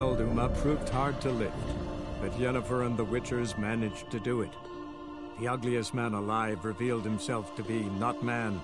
Elduma proved hard to lift, but Yennefer and the Witchers managed to do it. The ugliest man alive revealed himself to be not man.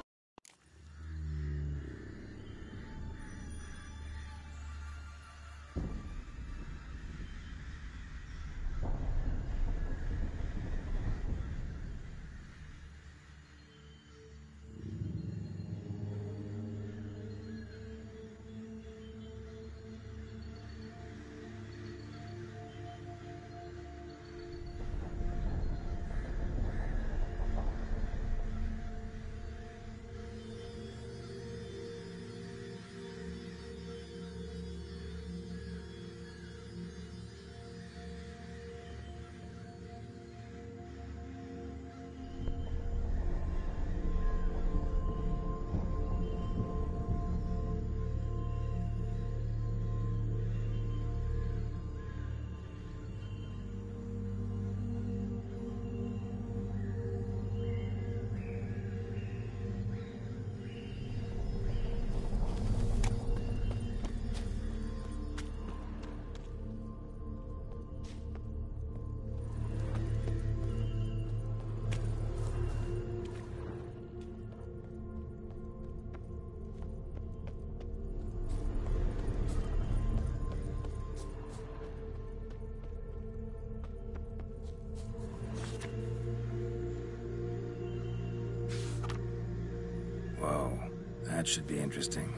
Whoa, that should be interesting.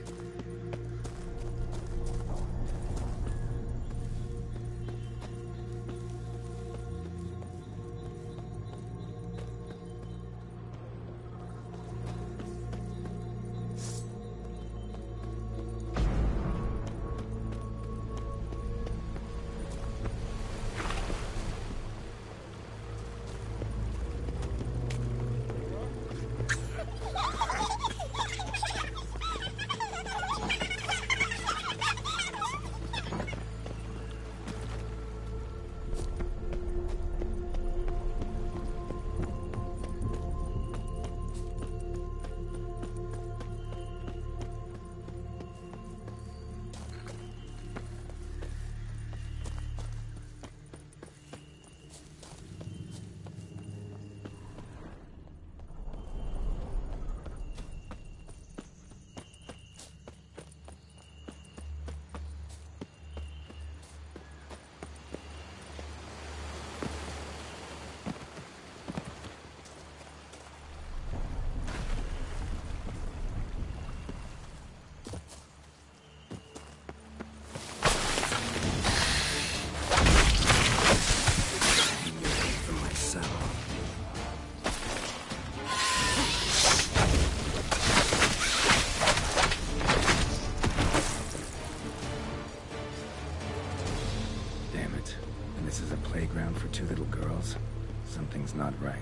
For two little girls, something's not right.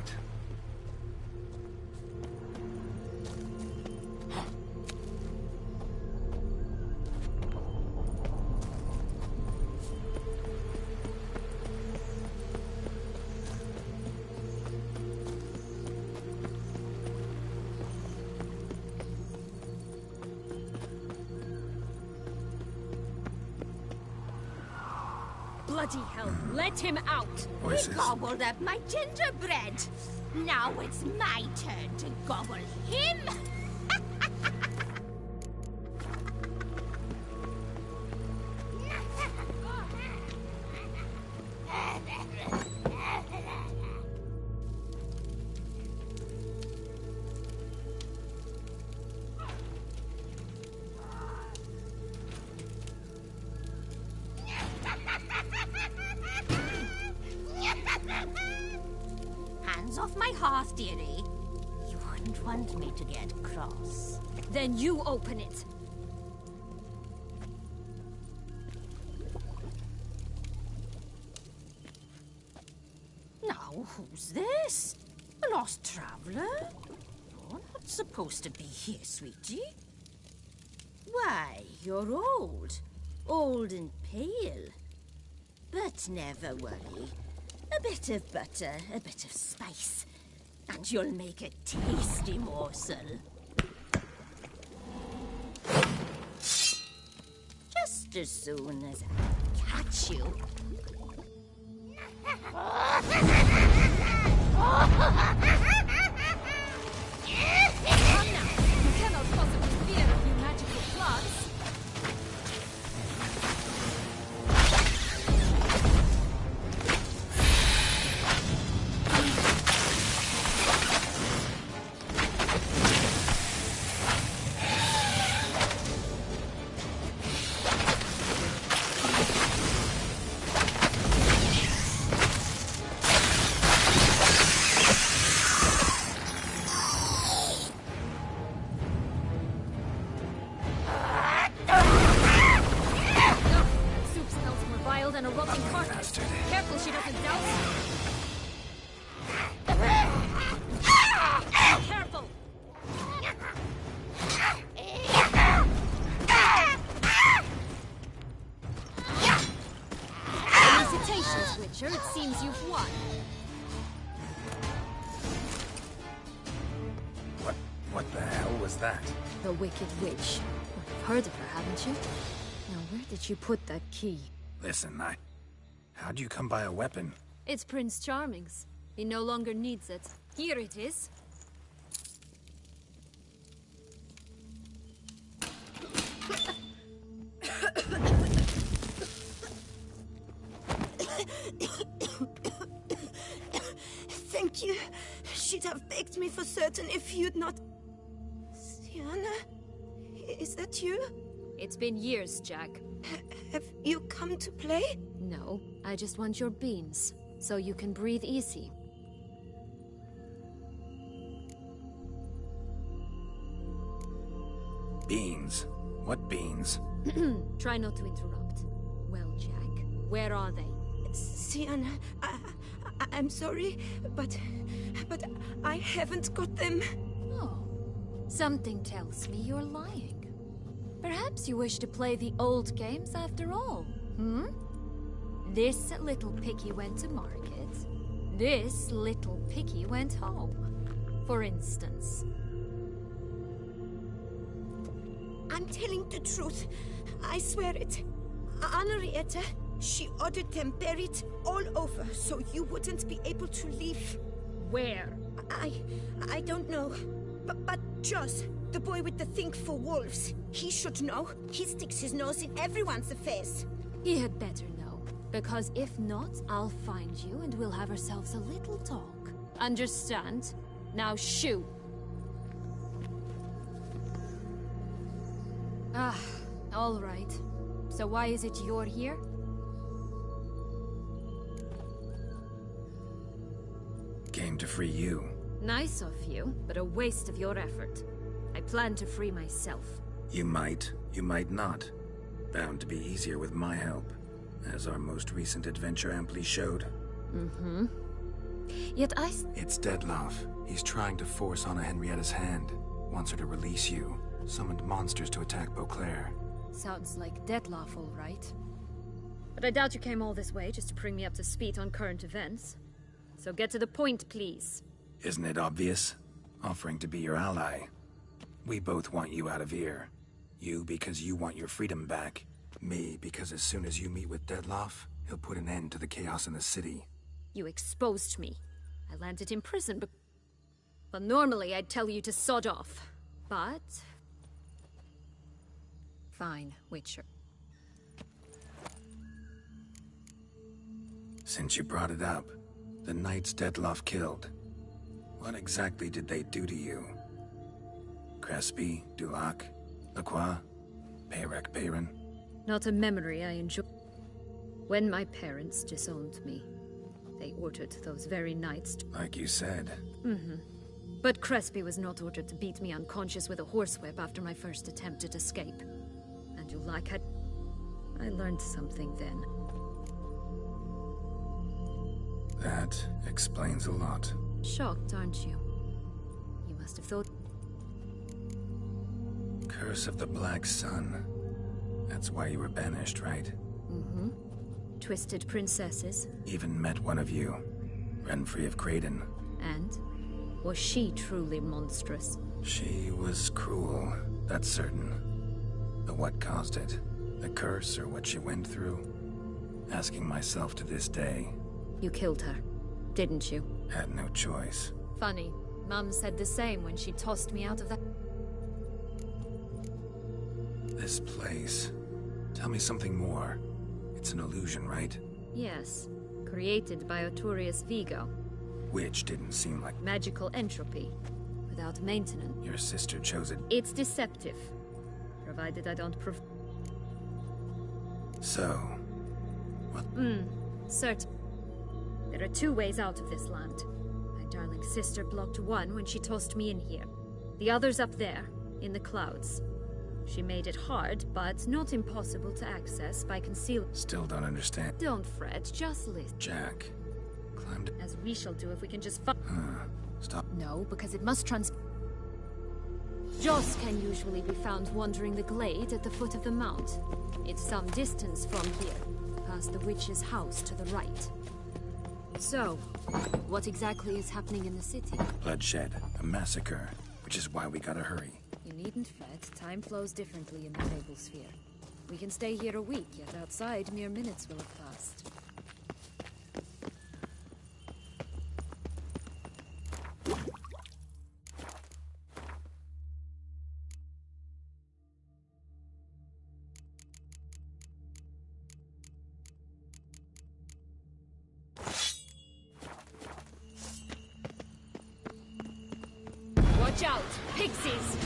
Bloody hell, let him out! Voices. He gobbled up my gingerbread. Now it's my turn to gobble him. Hands off my hearth, dearie. You wouldn't want me to get cross. Then you open it. Now, who's this? A lost traveler? You're not supposed to be here, sweetie. Why, you're old. Old and pale. But never worry. A bit of butter, a bit of spice, and you'll make a tasty morsel. Just as soon as I catch catch you. Come now. You cannot possibly fear a few magical plots. And a rotting carcass. Careful she doesn't douse you. Careful! Felicitations, Witcher. It seems you've won. What the hell was that? The Wicked Witch. You've heard of her, haven't you? Now, where did you put that key? Listen, how'd you come by a weapon? It's Prince Charming's. He no longer needs it. Here it is. Thank you. She'd have begged me for certain if you'd not... Sienna? Is that you? It's been years, Jack. Have you come to play? No, I just want your beans, so you can breathe easy. Beans? What beans? Try not to interrupt. Well, Jack, where are they? Sienna, I'm sorry, but I haven't got them. Oh, something tells me you're lying. Perhaps you wish to play the old games after all, hmm? This little piggy went to market. This little piggy went home, for instance. I'm telling the truth. I swear it. Henrietta, she ordered them buried all over so you wouldn't be able to leave. Where? I don't know. But Joss, the boy with the thing for wolves, he should know. He sticks his nose in everyone's affairs. He had better know, because if not, I'll find you and we'll have ourselves a little talk. Understand? Now shoo! Ah, all right. So why is it you're here? Came to free you. Nice of you, but a waste of your effort. I plan to free myself. You might not. Bound to be easier with my help, as our most recent adventure amply showed. Mm-hmm. Yet It's Dettlaff. He's trying to force Anna Henrietta's hand. Wants her to release you. Summoned monsters to attack Beauclair. Sounds like Dettlaff, all right. But I doubt you came all this way just to bring me up to speed on current events. So get to the point, please. Isn't it obvious? Offering to be your ally. We both want you out of here. You because you want your freedom back. Me because as soon as you meet with Dettlaff, he'll put an end to the chaos in the city. You exposed me. I landed in prison, but normally I'd tell you to sod off. But... Fine, Witcher. Since you brought it up, the knights Dettlaff killed. What exactly did they do to you? Crespi, Dulac, Lacroix, Peyrac Peyran? Not a memory I enjoy. When my parents disowned me, they ordered those very knights to... Like you said. Mm-hmm. But Crespi was not ordered to beat me unconscious with a horsewhip after my first attempt at escape. And Dulac had... I learned something then. That explains a lot. Shocked, aren't you? You must have thought... Curse of the Black Sun. That's why you were banished, right? Mm-hmm. Twisted princesses. Even met one of you. Renfrey of Craden. And? Was she truly monstrous? She was cruel, that's certain. But what caused it? The curse or what she went through? Asking myself to this day. You killed her, didn't you? Had no choice. Funny. Mum said the same when she tossed me out of the... This place. Tell me something more. It's an illusion, right? Yes. Created by Arturius Vigo. Which didn't seem like... Magical entropy. Without maintenance. Your sister chose it. It's deceptive. Provided I don't prove... So... what? Certain. There are two ways out of this land. My darling sister blocked one when she tossed me in here. The other's up there, in the clouds. She made it hard, but not impossible to access by concealing... Still don't understand. Don't fret, just listen. Jack. Climbed... As we shall do if we can just Stop. No, because it must Joss can usually be found wandering the glade at the foot of the mount. It's some distance from here, past the witch's house to the right. So, what exactly is happening in the city? Bloodshed. A massacre. Which is why we gotta hurry. You needn't fret. Time flows differently in the Fable Sphere. We can stay here a week, yet outside mere minutes will have passed. Watch out! Pixies!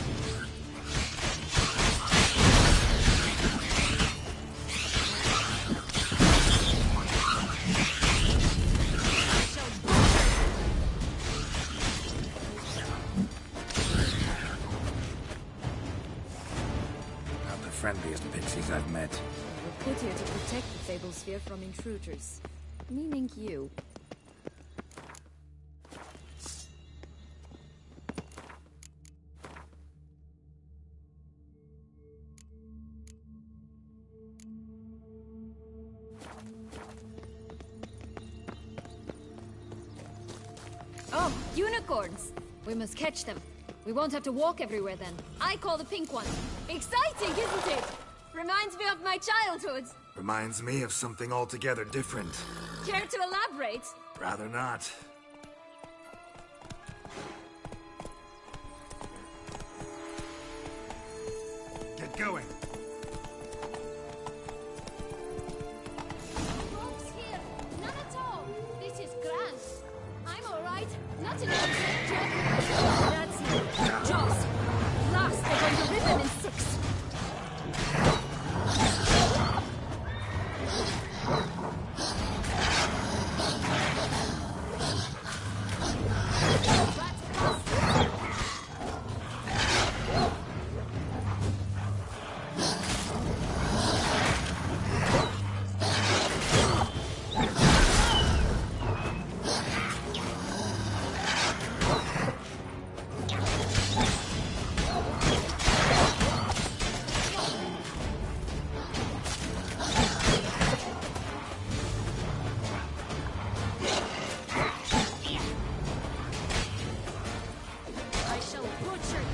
Not the friendliest pixies I've met. We're put here to protect the Fable Sphere from intruders. Meaning you. Oh, unicorns! We must catch them. We won't have to walk everywhere then. I call the pink one. Exciting, isn't it? Reminds me of my childhood. Reminds me of something altogether different. Care to elaborate? Rather not. Get going. Folks here, none at all. This is grand. I'm all right. Not in danger. That's it. Joss. Last, they're going to rip him in six. I shall butcher you.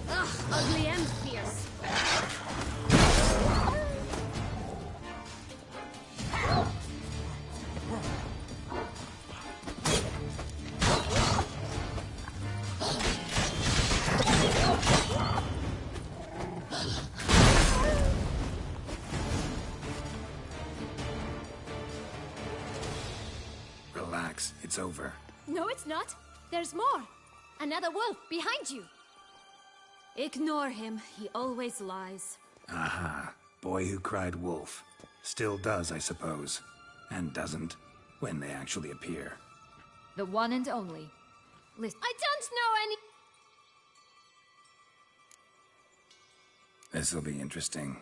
Ugh, ugly and fierce. Relax. It's over. No, it's not. There's more. Another wolf behind you. Ignore him. He always lies. Aha. Boy who cried wolf. Still does, I suppose. And doesn't, when they actually appear. The one and only. Listen. I don't know any... This'll be interesting.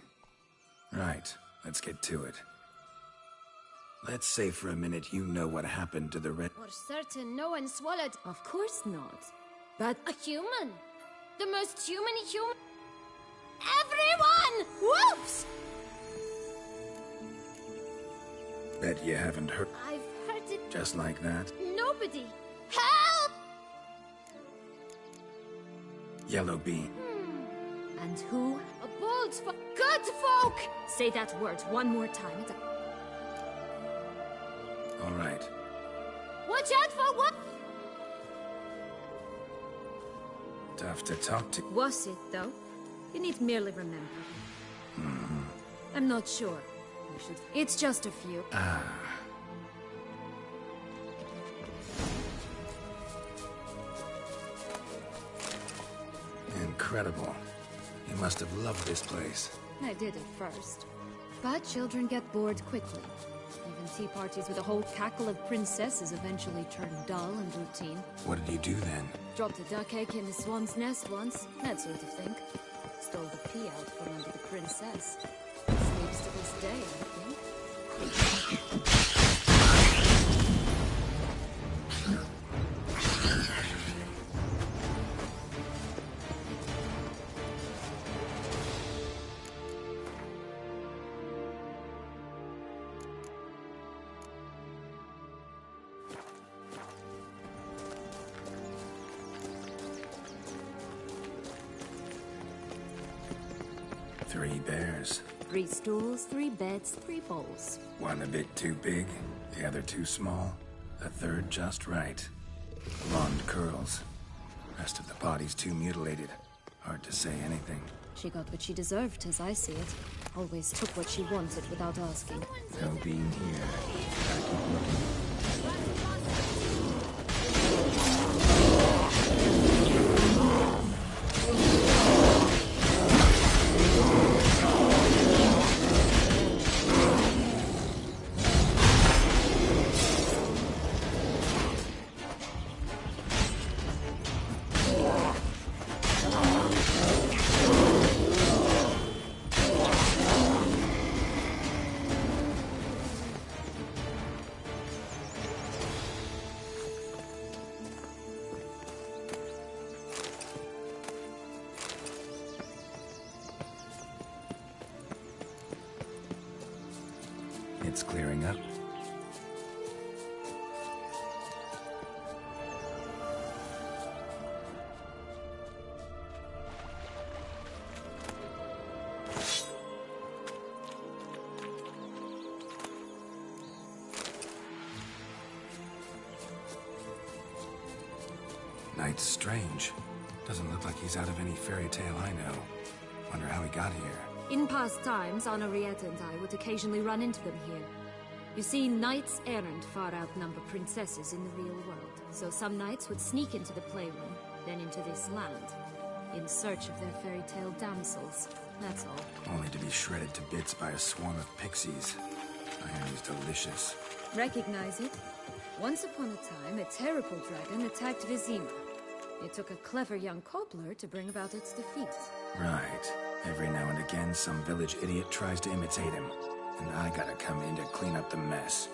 Right, let's get to it. Let's say for a minute you know what happened to the red... For certain, no one swallowed. Of course not. But A human! The most human. Everyone! Whoops! Bet you haven't heard... I've heard it. Just like that? Nobody! Help! Yellow bean. and who? A bold folk! Good folk! Say that word one more time. All right. Watch out for what? Tough to talk to. Was it, though? You need merely remember. I'm not sure. It's just a few. Incredible. You must have loved this place. I did at first. But children get bored quickly. Even tea parties with a whole cackle of princesses eventually turn dull and routine. What did you do then? Dropped a duck egg in the swan's nest once, that sort of thing. Stole the pea out from under the princess. Sleeps to this day, I think. Three bears. 3 stools, 3 beds, 3 bowls. One a bit too big, the other too small, the third just right. Blonde curls. Rest of the body's too mutilated. Hard to say anything. She got what she deserved, as I see it. Always took what she wanted without asking. No being here. Gotta keep looking. It's clearing up. Knight's strange. Doesn't look like he's out of any fairy tale I know. Wonder how he got here. In past times, Henrietta and I would occasionally run into them here. You see, knights errant far outnumber princesses in the real world. So some knights would sneak into the playroom, then into this land, in search of their fairy tale damsels. That's all. Only to be shredded to bits by a swarm of pixies. Iron is delicious. Recognize it? Once upon a time, a terrible dragon attacked Vizima. It took a clever young cobbler to bring about its defeat. Right. Every now and again, some village idiot tries to imitate him, and I gotta come in to clean up the mess.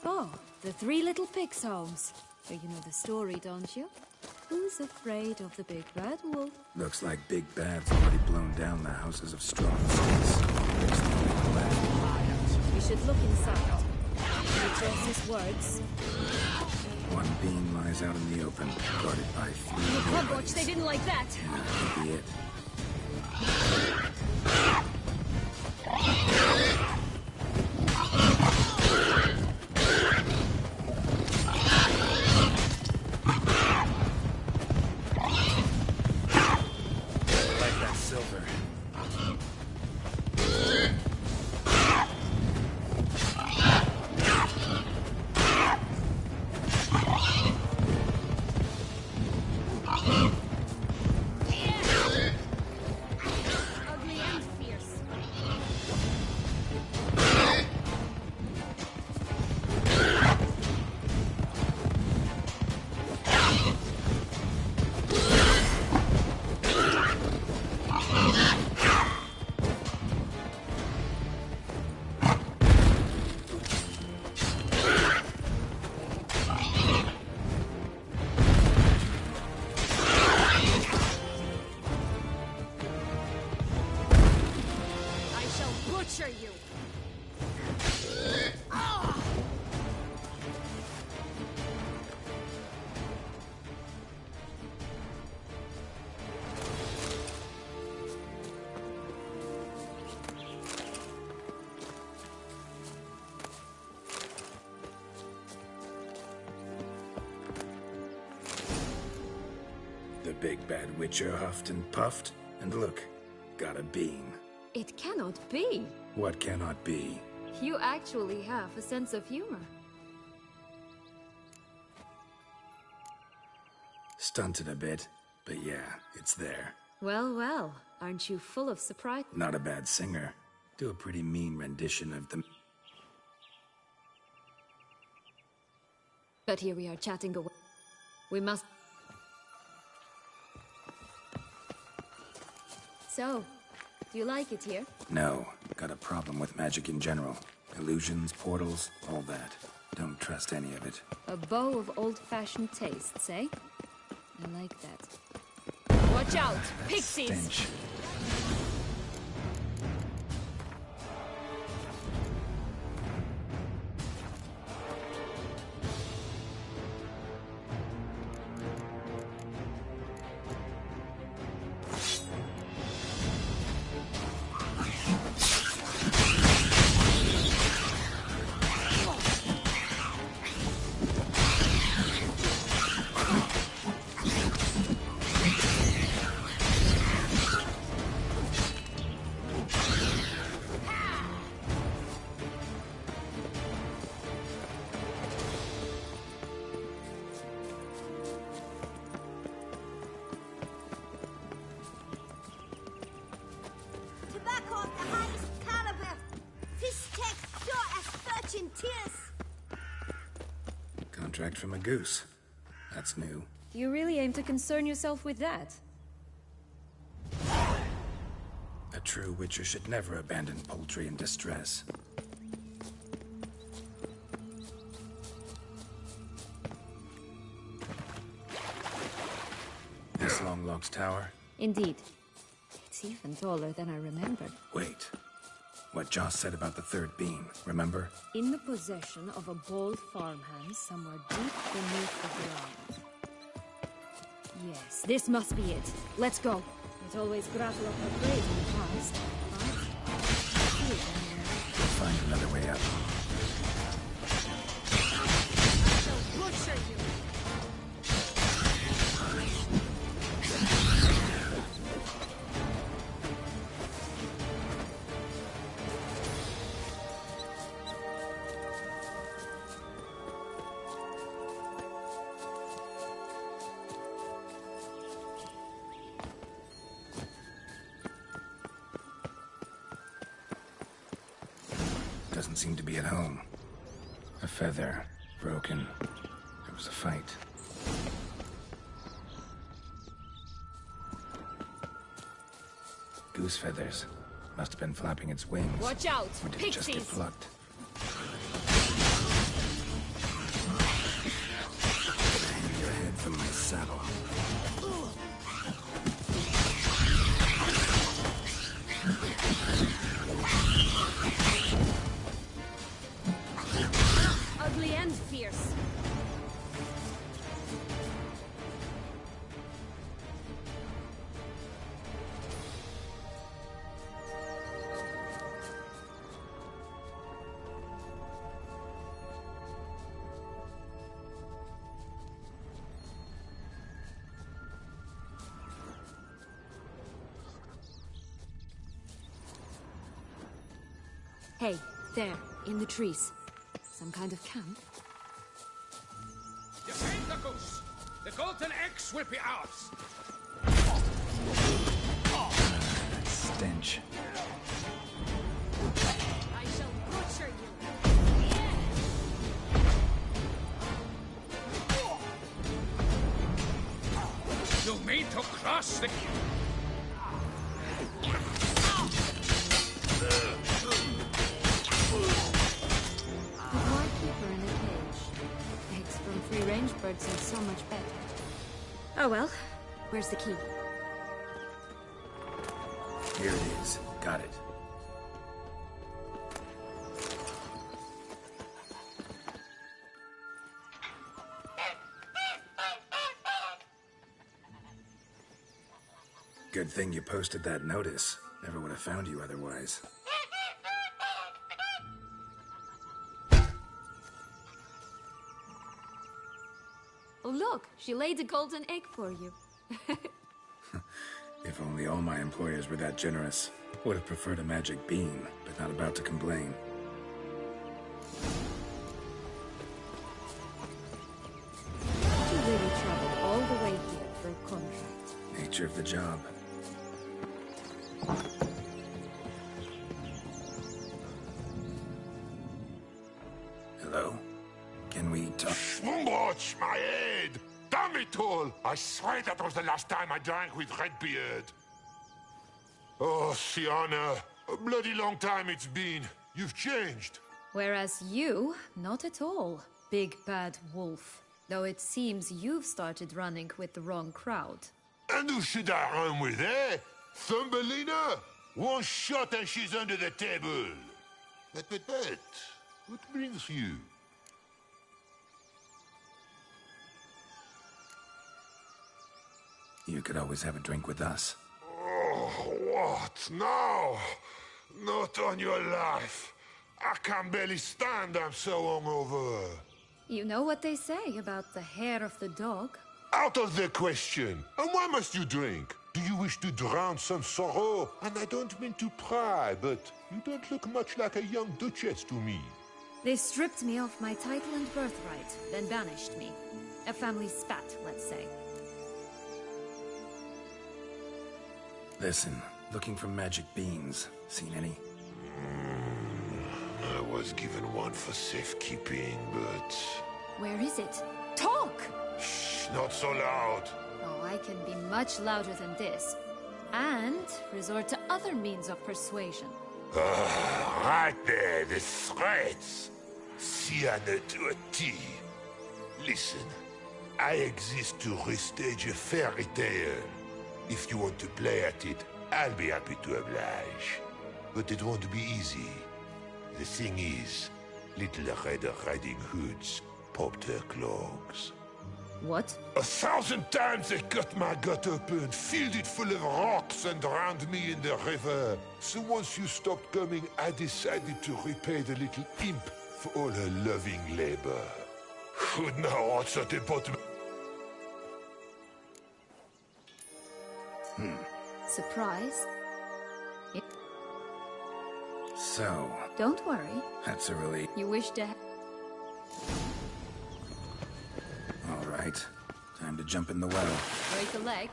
Oh, the 3 little pigs' homes. So you know the story, don't you? Who's afraid of the big bad wolf? Looks like Big Bad's already blown down the houses of strong cities. There's the only one left. We should look inside. He tells his words. One beam lies out in the open, guarded by three Club watch, they didn't like that. Yeah, that could be it. Like that silver. Ugly and fierce. I shall butcher you. The big bad witcher huffed and puffed, and look, got a beam. It cannot be. What cannot be? You actually have a sense of humor. Stunted a bit, but yeah, it's there. Well, well, aren't you full of surprise? Not a bad singer. Do a pretty mean rendition of the... But here we are chatting away. We must... So, do you like it here? No, got a problem with magic in general. Illusions, portals, all that. Don't trust any of it. A bow of old-fashioned tastes, eh? I like that. Watch out! That Pixies! stench. Tobacco of the highest caliber. Fish tech pure as virgin tears. Contract from a goose. That's new. Do you really aim to concern yourself with that? A true witcher should never abandon poultry in distress. This Longlock's tower? Indeed. It's even taller than I remembered. Wait. What Joss said about the third beam, remember? In the possession of a bold farmhand somewhere deep beneath the ground. Yes, this must be it. Let's go. It always grappled up our grade in the past, but... Find another way up. I shall butcher you! Doesn't seem to be at home. A feather. Broken. There was a fight. Goose feathers. Must have been flapping its wings. Watch out! Or did it just get Pixies! plucked? Hang your head from my saddle. Hey, there, in the trees. Some kind of camp? Defend the goose! The golden eggs will be ours! Stench. I shall butcher you! You mean to cross the... But why keep her in a cage? Eggs from free-range birds are so much better. Oh well, where's the key? Here it is. Got it. Good thing you posted that notice. Never would have found you otherwise. Oh look, she laid a golden egg for you. If only all my employers were that generous. Would have preferred a magic bean, but not about to complain. You really traveled all the way here for a contract. Nature of the job. Hello? Can we talk? Watch my head! Damn it all! I swear that was the last time I drank with Redbeard. Oh, Sienna, a bloody long time it's been. You've changed. Whereas you, not at all, big bad wolf. Though it seems you've started running with the wrong crowd. And who should I run with, eh? Thumbelina? One shot and she's under the table. But, what brings you? You could always have a drink with us. Oh, what now? Not on your life. I can barely stand, I'm so hungover. You know what they say about the hair of the dog? Out of the question. And why must you drink? Do you wish to drown some sorrow? And I don't mean to pry, but you don't look much like a young duchess to me. They stripped me of my title and birthright, then banished me. A family spat, let's say. Listen, looking for magic beans. Seen any? I was given one for safekeeping, but... Where is it? Talk! Shh, not so loud. Oh, I can be much louder than this. And resort to other means of persuasion. Right there, the threats. Sienna to a T. Listen, I exist to restage a fairy tale. If you want to play at it, I'll be happy to oblige. But it won't be easy. The thing is, Little Red Riding Hoods popped her clogs. What? 1,000 times they cut my gut open, filled it full of rocks and drowned me in the river. So once you stopped coming, I decided to repay the little imp for all her loving labor. Who'd know what's at the bottom? Surprise? So, Don't worry. that's a relief. You wish to... All right. Time to jump in the well. break a leg?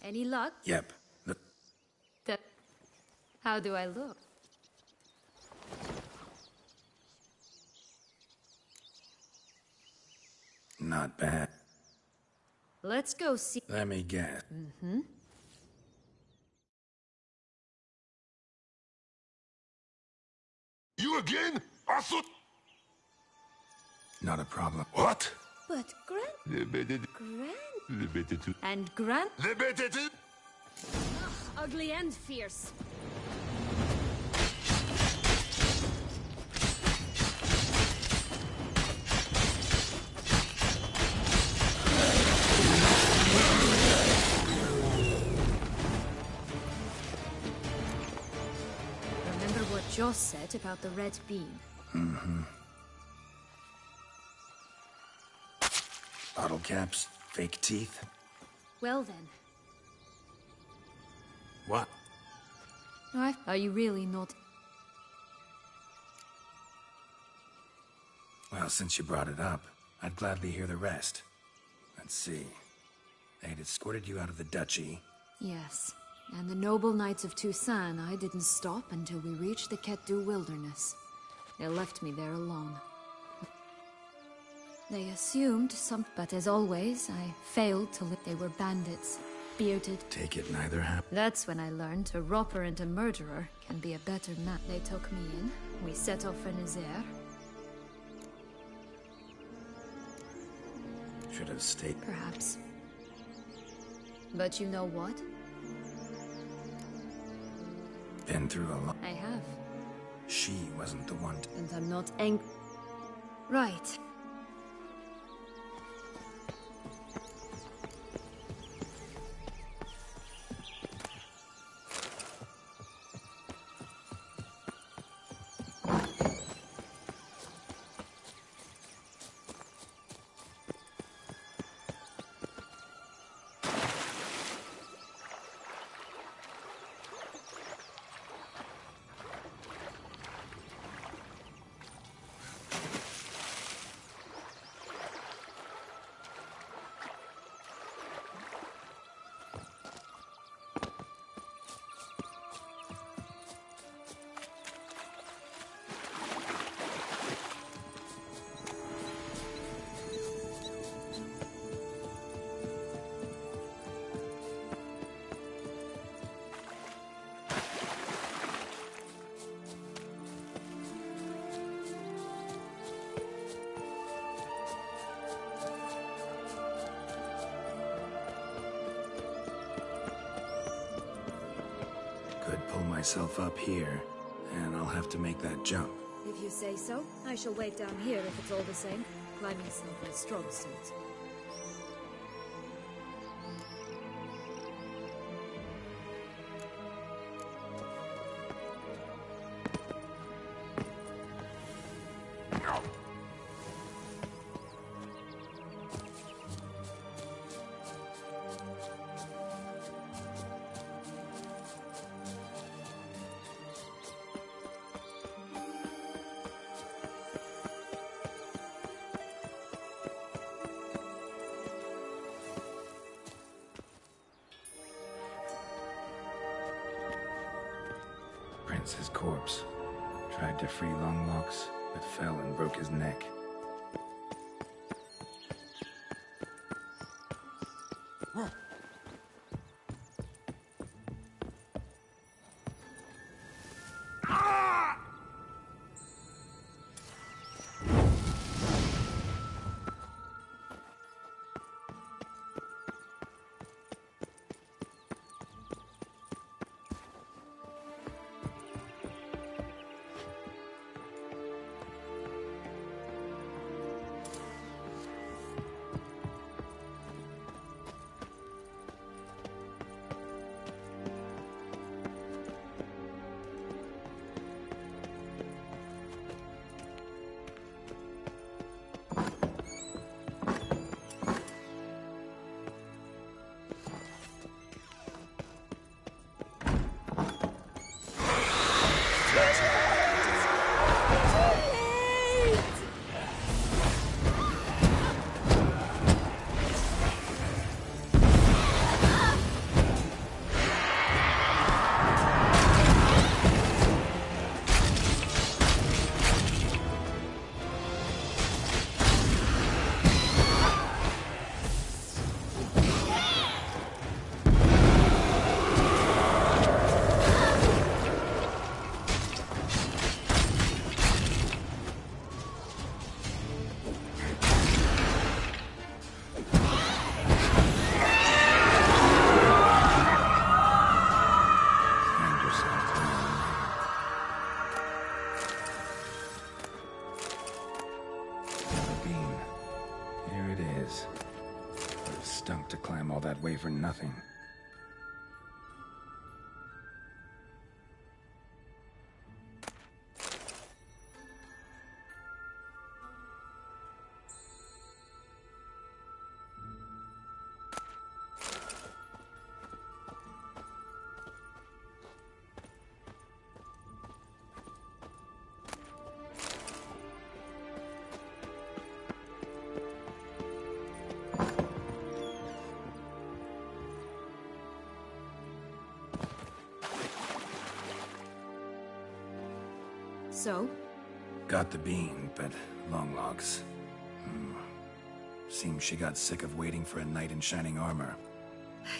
Any luck? Yep. Look. How do I look? Not bad. Let's go see. Let me guess. Mm-hmm. You again? I thought... Not a problem. What? But Gran... And Grant? Ugly and fierce. Remember what Joss said about the red beam? Mm-hmm. Bottle caps, fake teeth. Well then. What? Are you really not? Well, since you brought it up, I'd gladly hear the rest. Let's see. They'd escorted you out of the duchy. Yes. And the noble knights of Toussaint, I didn't stop until we reached the Ketdu wilderness. They left me there alone. They assumed but as always, I failed to They were bandits, bearded. Take it neither happened. That's when I learned a robber and a murderer can be a better man. They took me in. We set off for Nazaire. Should have stayed. Perhaps. But you know what? Been through a lot. I have. She wasn't the one to... And I'm not angry. Right. Could pull myself up here, and I'll have to make that jump. If you say so, I shall wait down here if it's all the same. Climbing Silver's strong suit. Prince's corpse. Tried to free Longlocks, but fell and broke his neck. chunk to climb all that way for nothing. So? Got the bean, but long logs. Seems she got sick of waiting for a knight in shining armor.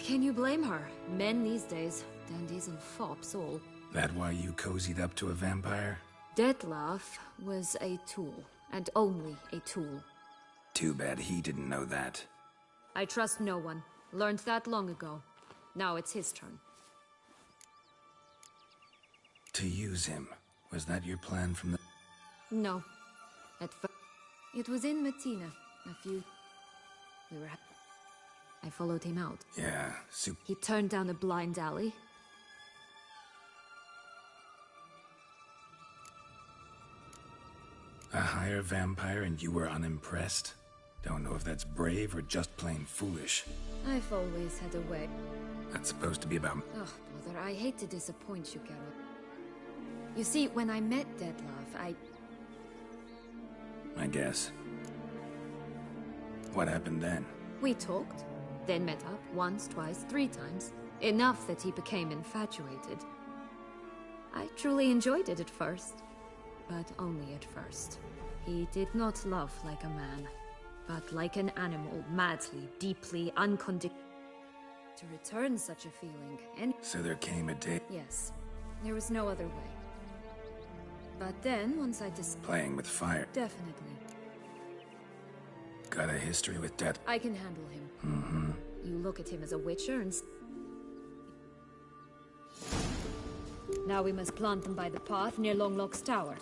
Can you blame her? Men these days, dandies and fops all. That why you cozied up to a vampire? Detlef was a tool, and only a tool. Too bad he didn't know that. I trust no one. Learned that long ago. Now it's his turn. To use him. Was that your plan from the... No. At first... It was in Matina. We were... I followed him out. Yeah, He turned down a blind alley. A higher vampire and you were unimpressed? Don't know if that's brave or just plain foolish. I've always had a way. That's supposed to be about... Oh, brother, I hate to disappoint you, Carol. You see, when I met Detlef, I guess. What happened then? We talked, then met up once, twice, 3 times. Enough that he became infatuated. I truly enjoyed it at first, but only at first. He did not love like a man, but like an animal, madly, deeply, unconditionally. To return such a feeling, and... So there came a day... Yes, there was no other way. But then, once I Playing with fire. Definitely. Got a history with death. I can handle him. You look at him as a witcher and... Now we must plant them by the path near Longlock's tower.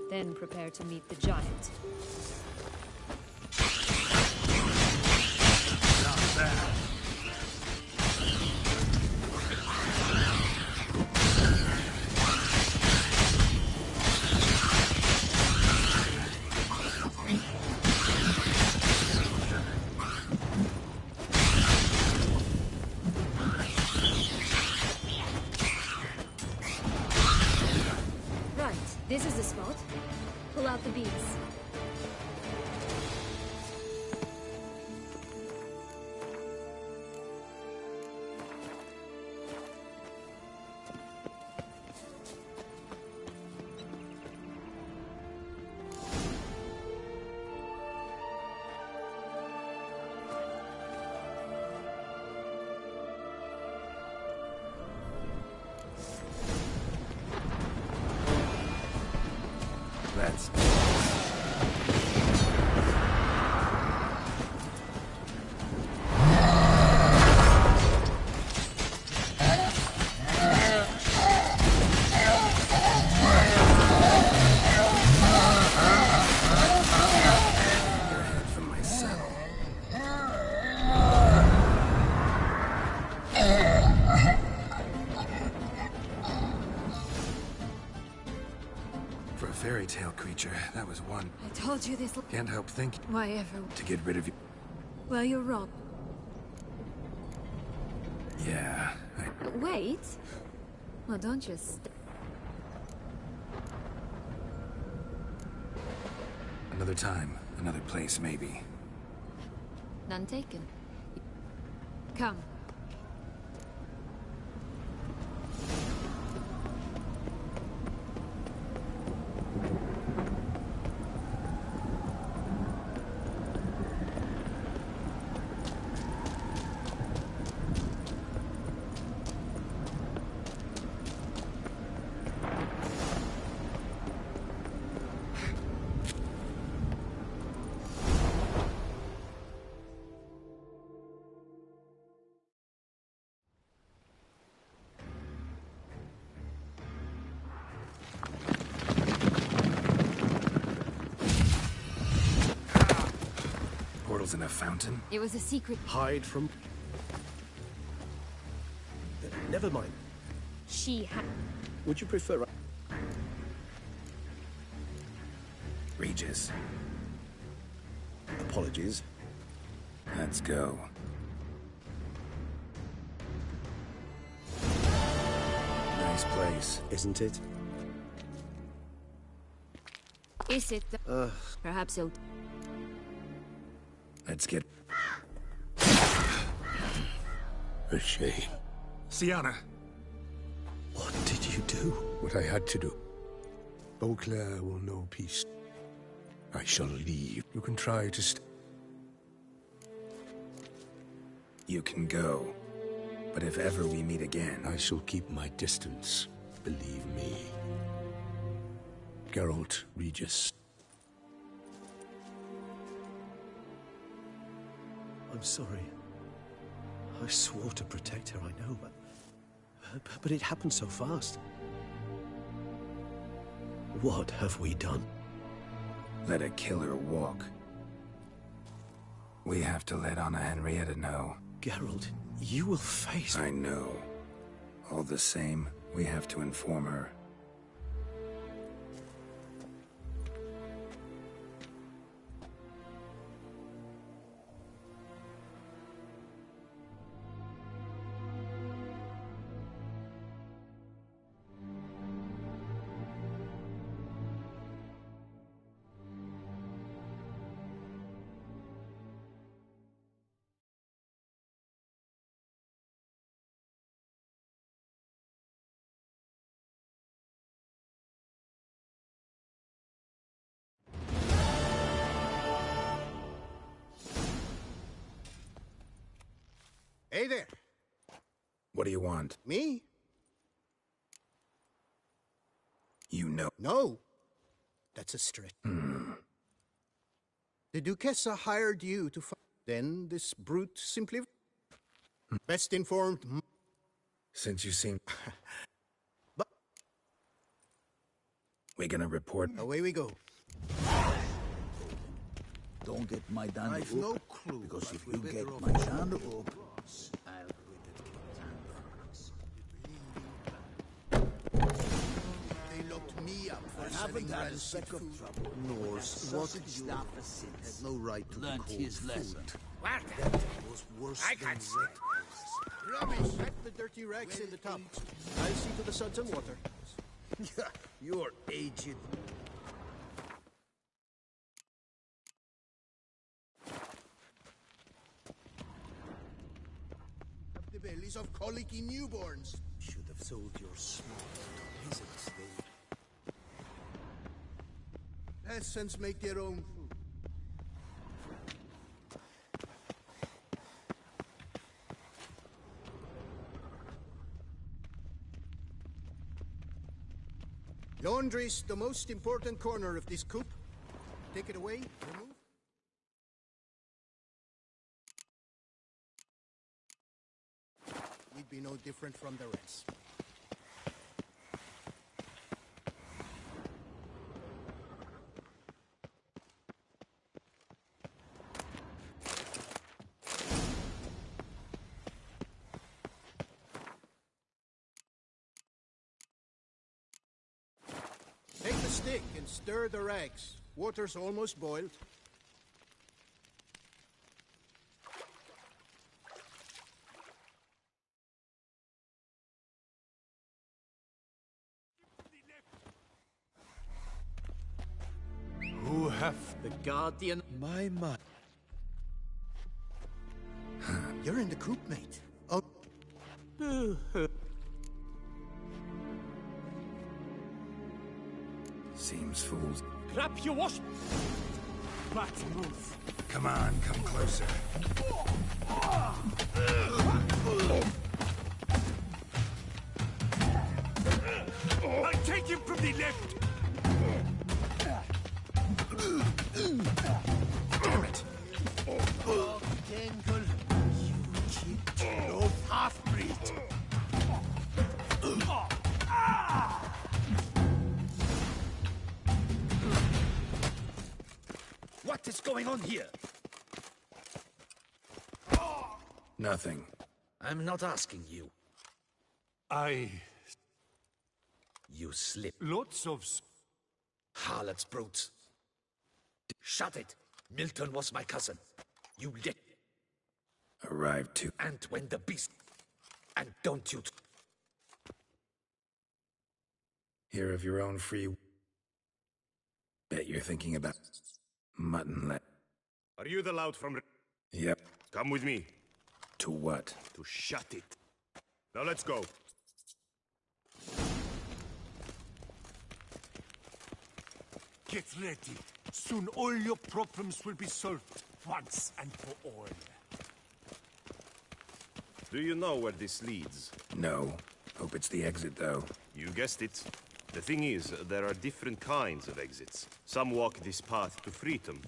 Then prepare to meet the giant. Not bad. This is the spot. Pull out the beads. That's... from my saddle. For a fairy tale creature, that was one. I told you this. Can't help thinking. Why ever? To get rid of you. Well, you're wrong. Yeah, Wait. Well, don't you Another time, another place, maybe. None taken. Come. Portals in a fountain? It was a secret. Hide from... Never mind. She had... Would you prefer... Regis. Apologies. Let's go. Nice place, isn't it? Is it the... Perhaps he'll... Let's get... A shame. Sienna. What did you do? What I had to do. Beauclair will know peace. I shall leave. You can try to You can go. But if ever we meet again... I shall keep my distance. Believe me. Geralt, Regis. I'm sorry. I swore to protect her, I know, but it happened so fast. What have we done? Let a killer walk. We have to let Anna Henrietta know. Geralt, you will face... I know. All the same, we have to inform her. Hey there. What do you want? Me? You know. No. That's a stretch. The Duchessa hired you to find... Then this brute simply... Best informed... Since you seem... But... We're gonna report... Away we go. Don't get my dad I've up, no clue, because if but you we're get better my off. son up, They locked me up for I selling haven't had a rancid speck of food. trouble. Norse, what Sausage you snapper had since no right to learnt be his called lesson. food. What? That was worse I than can't see. red. Rubbish! Pack the dirty rags in the tub. I'll see to the suds and water. You're aged. Up the bellies of colicky newborns. Should have sold your small to peasants, then. Peasants make their own food. Laundry's the most important corner of this coop. Take it away, remove. We'd be no different from the rest. Take the stick and stir the rags. Water's almost boiled. Who have the guardian? My mind. You're in the coop, mate. Oh. Seems fools. Grab your wash. Back move. Come on, come closer. I'll take him from the left. Damn it! Oh, Dengle, you cheap old half-breed. What is going on here? Nothing. I'm not asking you. You slip. Lots of... Harlots, brutes. Shut it! Milton was my cousin. You lit. Arrived too. And when the beast... And don't you... Hear of your own free... Bet you're thinking about... mutton leg. Are you the lout from... Yep. Come with me. To what? To shut it. Now let's go. Get ready. Soon all your problems will be solved, once and for all. Do you know where this leads? No. Hope it's the exit, though. You guessed it. The thing is, there are different kinds of exits. Some walk this path to freedom.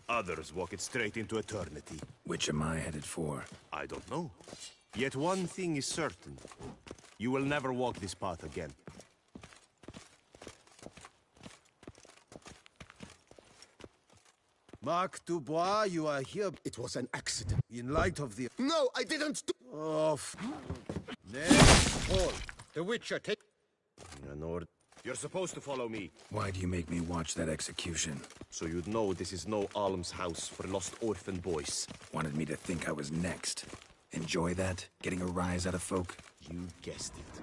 Others walk it straight into eternity. Which am I headed for? I don't know. Yet one thing is certain. You will never walk this path again. Mark Dubois, you are here. It was an accident. In light of the... No, I didn't do... Oh, Next call. The Witcher, take... You're supposed to follow me. Why do you make me watch that execution? So you'd know this is no almshouse for lost orphan boys. Wanted me to think I was next. Enjoy that? Getting a rise out of folk? You guessed it.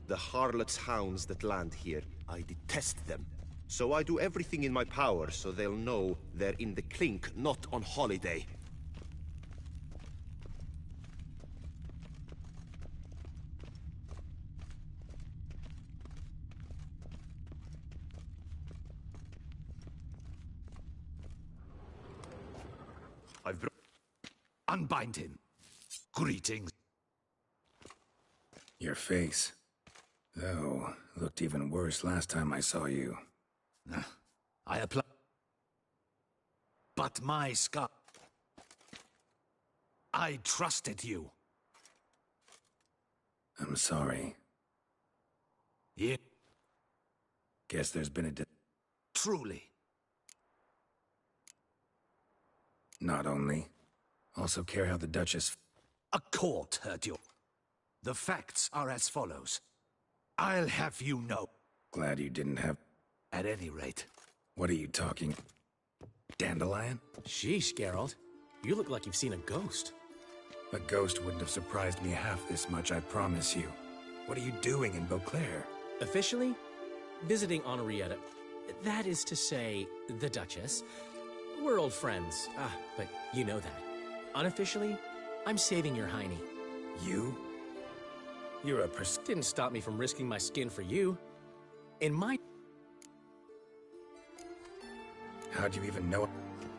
The harlots' hounds that land here, I detest them. So I do everything in my power so they'll know they're in the clink, not on holiday. Unbind him. Greetings. Your face. Though, looked even worse last time I saw you. I apply. But my scar. I trusted you. I'm sorry. Yeah. Guess there's been a Truly. Not only. Also care how the Duchess... A court heard you. The facts are as follows. I'll have you know. Glad you didn't have... At any rate. What are you talking... Dandelion? Sheesh, Geralt. You look like you've seen a ghost. A ghost wouldn't have surprised me half this much, I promise you. What are you doing in Beauclair? Officially, visiting Henrietta. That is to say, the Duchess. We're old friends. But you know that. Unofficially, I'm saving your hiney. You? You're a Didn't stop me from risking my skin for you. In my... How'd you even know?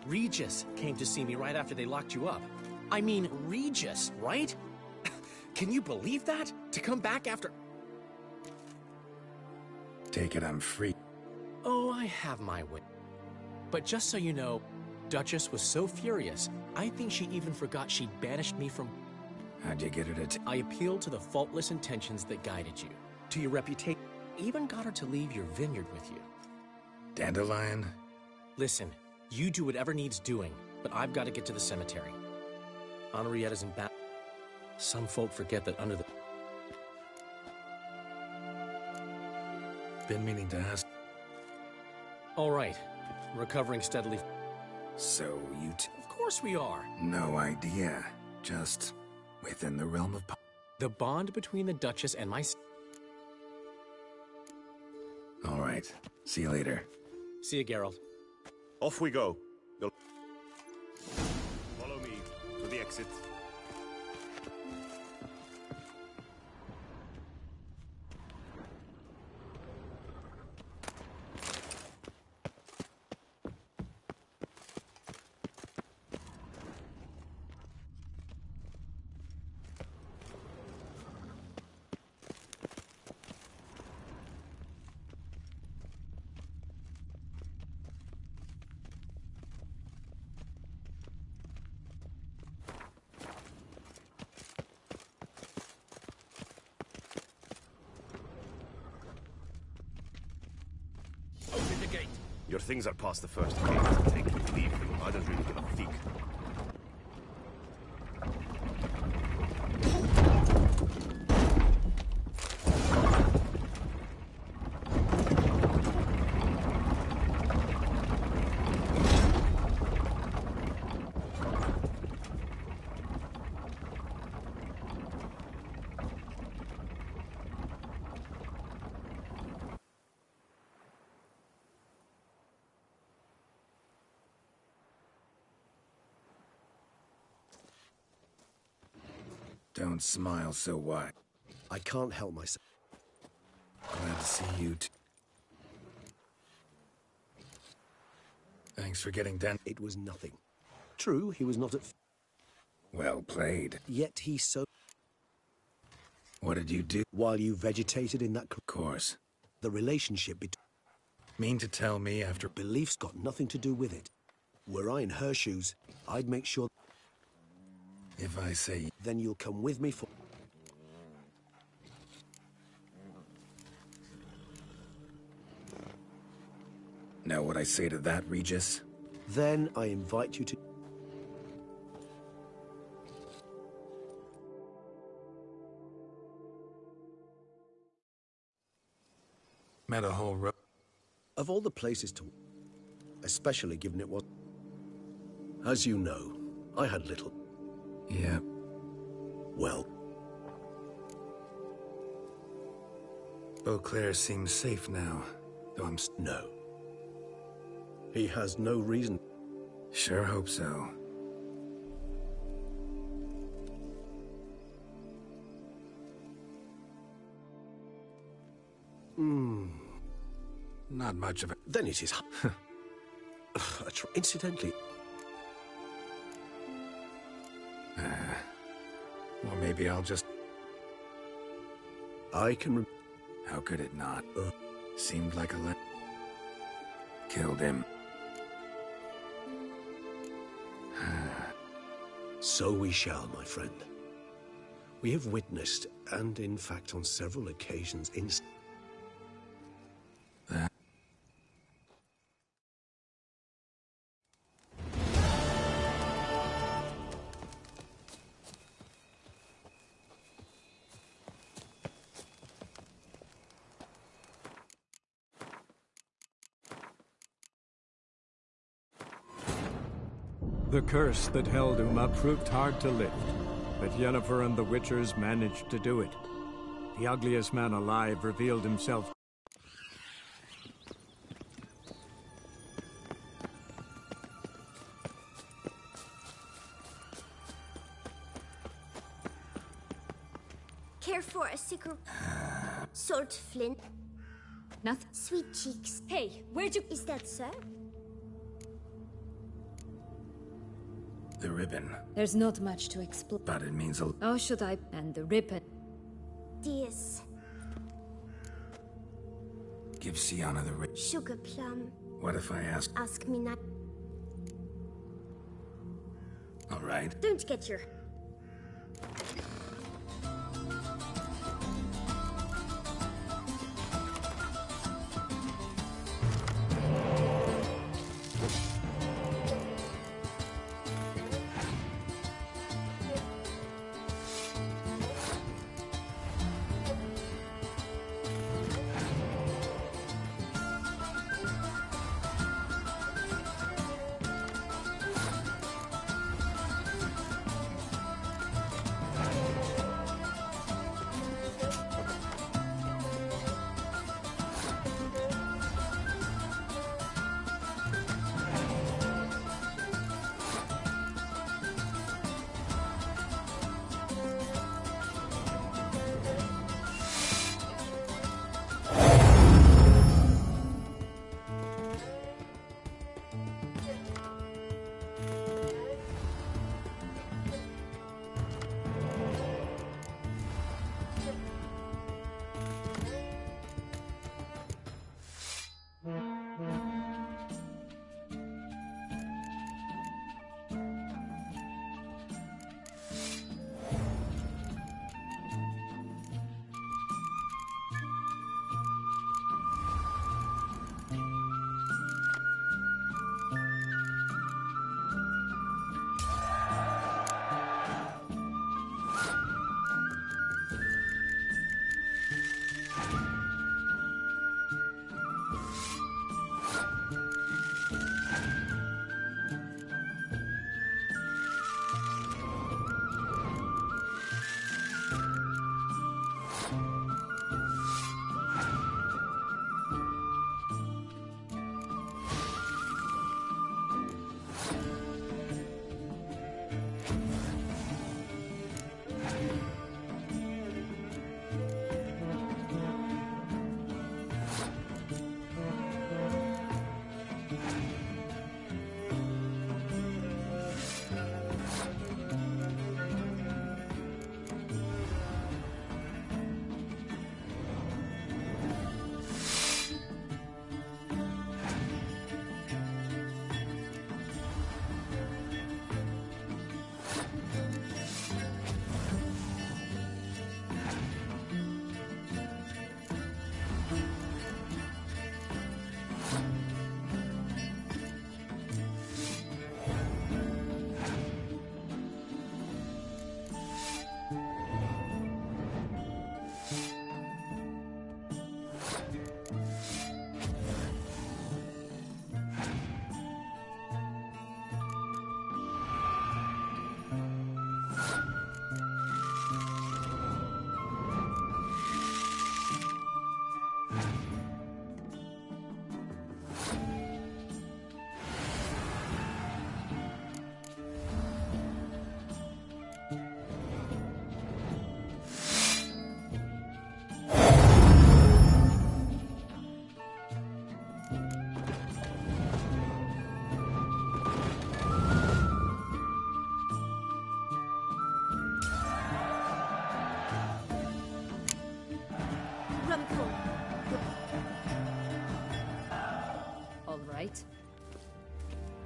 Regis came to see me right after they locked you up. I mean, Regis, right? Can you believe that? To come back after... Take it I'm free. Oh, I have my way. But just so you know, Duchess was so furious, I think she even forgot she'd banished me from... How'd you get her to... I appealed to the faultless intentions that guided you. To your reputation. Even got her to leave your vineyard with you. Dandelion? Listen, you do whatever needs doing, but I've got to get to the cemetery. Henrietta's in battle. Some folk forget that under the... Been meaning to ask. All right. Recovering steadily. So you Of course we are. No idea. Just within the realm of... The bond between the Duchess and my... All right. See you later. See you, Geralt. Off we go. Follow me to the exit. Your things are past the first gate. Take them, leave them. I don't really give a fig. Don't smile so wide. I can't help myself. Glad to see you too. Thanks for getting down. It was nothing. True, he was not at... Well played. Yet he so... What did you do? While you vegetated in that... course. The relationship between... Mean to tell me after... Belief's got nothing to do with it. Were I in her shoes, I'd make sure... If I say... Then you'll come with me for... Know what I say to that, Regis? Then I invite you to... Met a whole row... Of all the places to... Especially given it was... As you know, I had little... Yeah. Well... Beauclair seems safe now, though I'm... No. He has no reason... Sure hope so. Not much of it. Then it is... Incidentally... Well, maybe I'll just... I can... How could it not? Seemed like a... Killed him. So we shall, my friend. We have witnessed, and in fact on several occasions, That... The curse that held Uma proved hard to lift, but Yennefer and the Witchers managed to do it. The ugliest man alive revealed himself. Care for a sicker... Salt flint. Nothing. Sweet cheeks. Hey, where'd you... Is that so? The ribbon. There's not much to explain. But it means a... How should I... And the ribbon. Dears. Give Sienna the ribbon. Sugar plum. What if I ask? Ask me not. All right. Don't get your...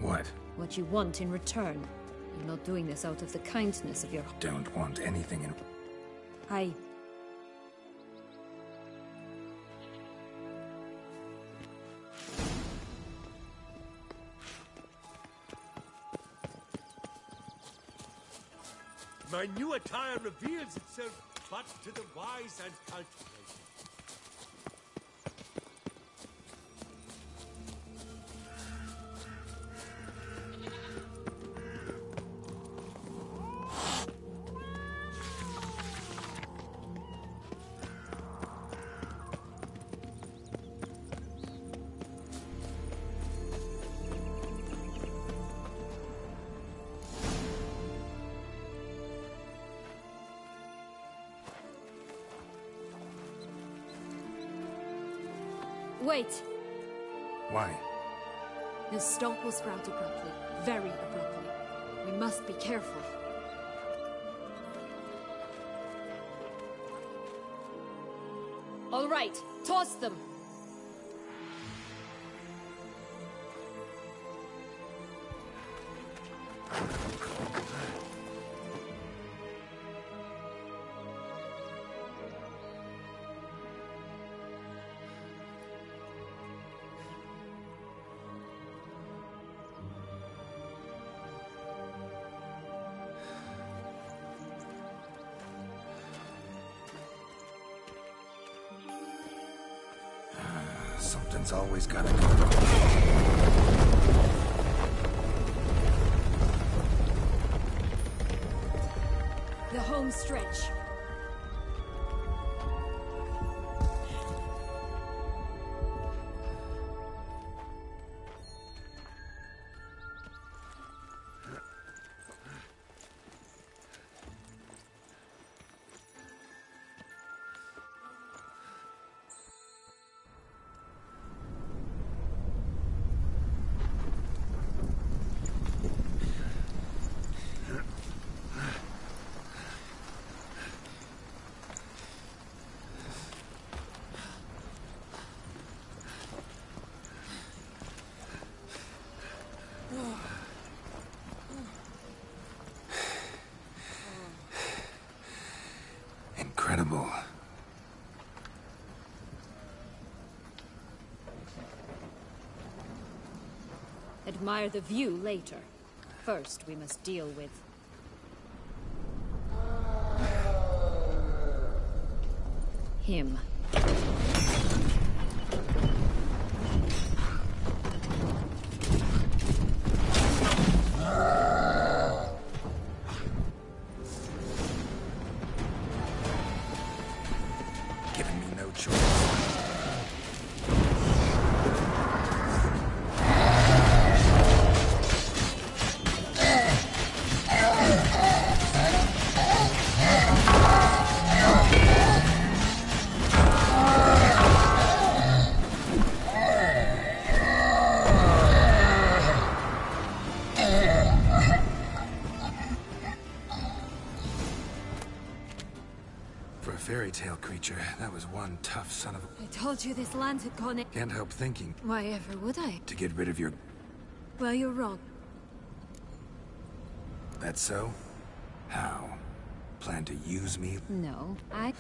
What? What you want in return. You're not doing this out of the kindness of your... Don't want anything in... My new attire reveals itself but to the wise and cultivated. Wait! Why? The stalk will sprout abruptly. Very abruptly. We must be careful. All right, toss them! Something's always gotta go wrong. The home stretch. Incredible. Admire the view later. First, we must deal with... him. Giving me no choice. For a fairy tale creature, that was one tough son of a... I told you this land had gone in... Can't help thinking. Why ever would I? To get rid of your... Well, you're wrong. That's so? How? Plan to use me? No, I...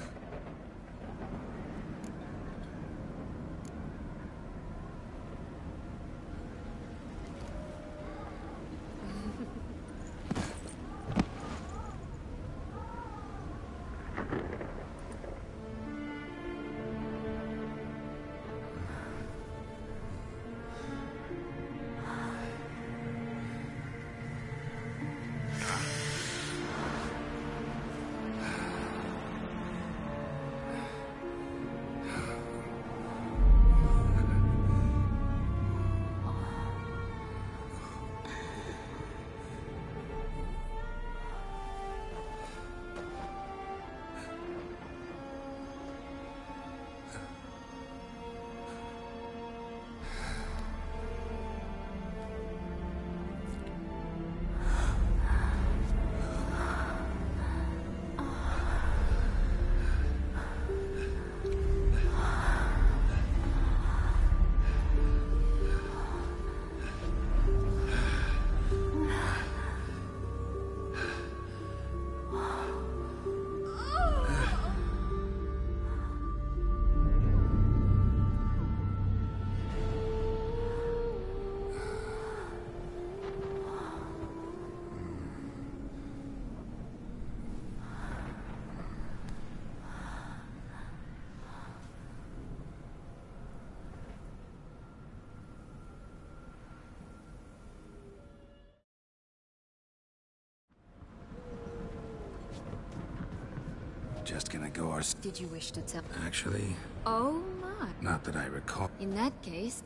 just gonna go our... Did you wish to tell? Actually... Oh my. Not that I recall. In that case...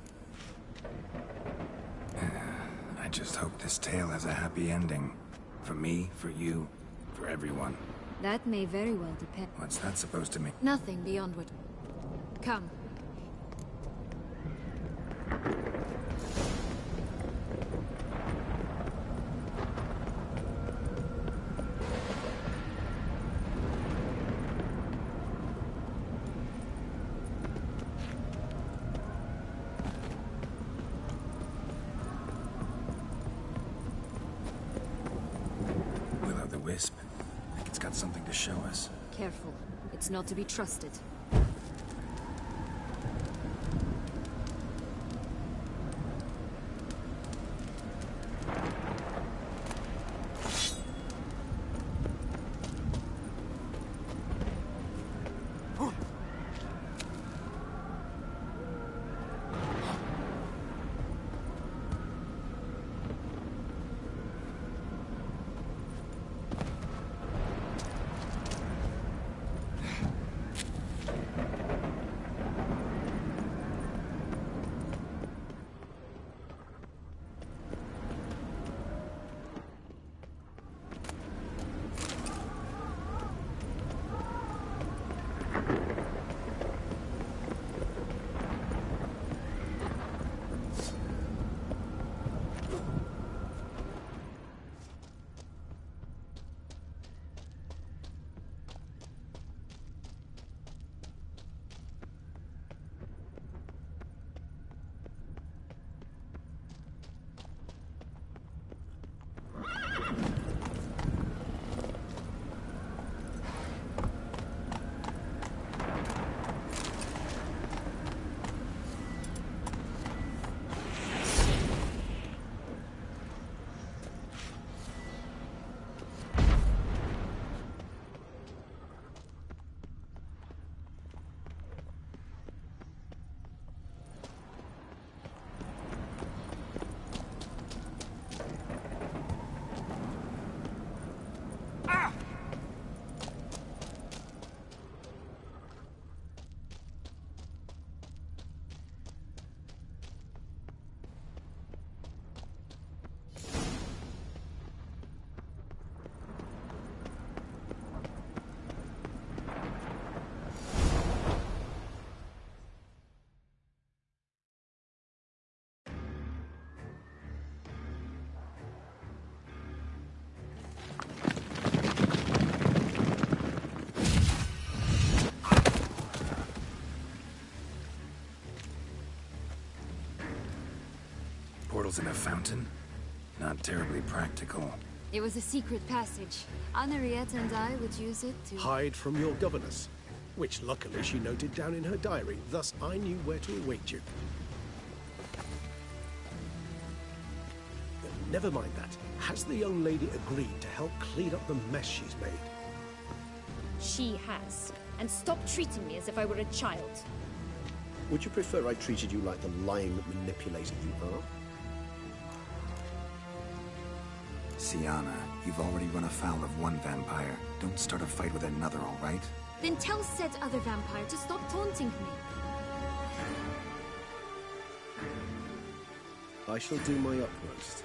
I just hope this tale has a happy ending. For me, for you, for everyone. That may very well depend. What's that supposed to mean? Nothing beyond what... Come. Will-o'-the-wisp. I think it's got something to show us. Careful. It's not to be trusted. Portals in a fountain? Not terribly practical. It was a secret passage. Henriette and I would use it to... Hide from your governess, which luckily she noted down in her diary, thus I knew where to await you. Never mind that. Has the young lady agreed to help clean up the mess she's made? She has. And stop treating me as if I were a child. Would you prefer I treated you like the lying manipulator you are? Sienna, you've already run afoul of one vampire. Don't start a fight with another, all right? Then tell said other vampire to stop taunting me. I shall do my utmost.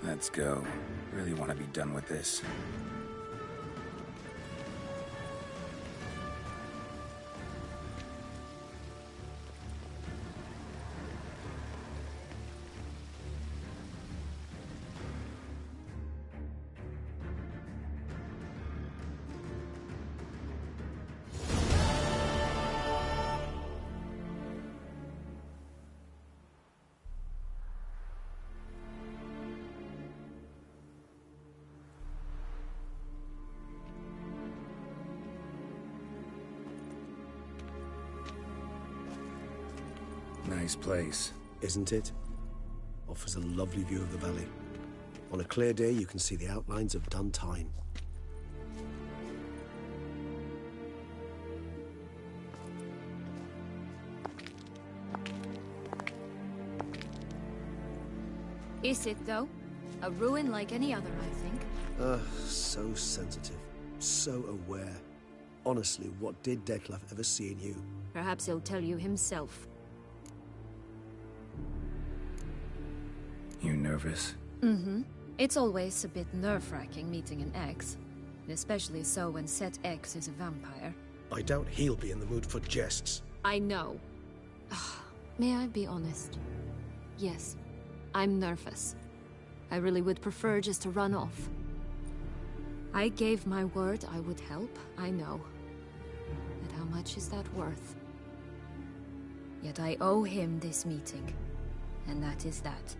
Let's go. Really want to be done with this. Nice place. Isn't it? Offers a lovely view of the valley. On a clear day, you can see the outlines of done time. Is it, though? A ruin like any other, I think. So sensitive. So aware. Honestly, what did Detlef ever see in you? Perhaps he'll tell you himself. You nervous? Mm-hmm. It's always a bit nerve-wracking meeting an ex. Especially so when said ex is a vampire. I doubt he'll be in the mood for jests. I know. May I be honest? Yes, I'm nervous. I really would prefer just to run off. I gave my word I would help, I know. But how much is that worth? Yet I owe him this meeting. And that is that.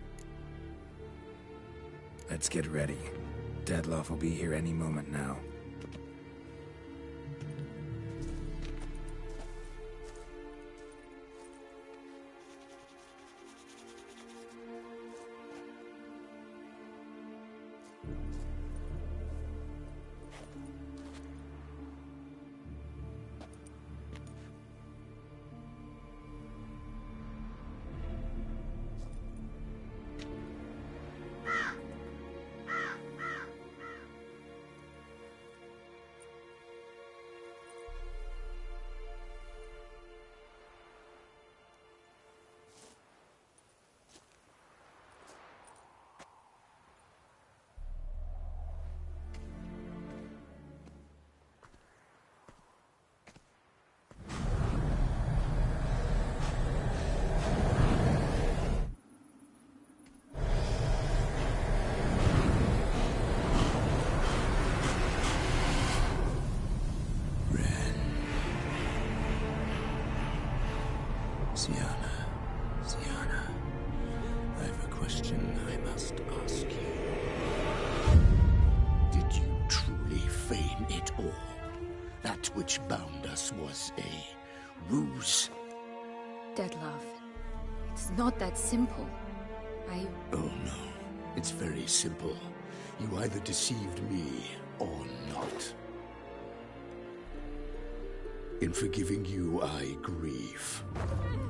Let's get ready. Detlef will be here any moment now. Sienna, I have a question I must ask you. Did you truly feign it all? That which bound us was a ruse? Detlef, it's not that simple. Oh no, it's very simple. You either deceived me or not. In forgiving you, I grieve.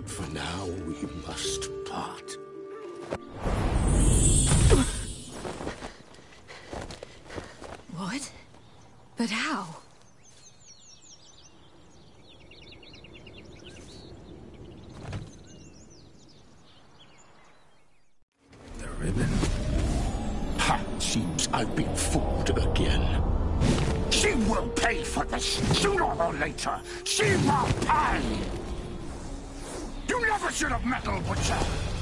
For now, we must part. What? But how? The ribbon? Ha! Seems I've been fooled again. She will pay for this, sooner or later. She will pay! You never should have meddled with her!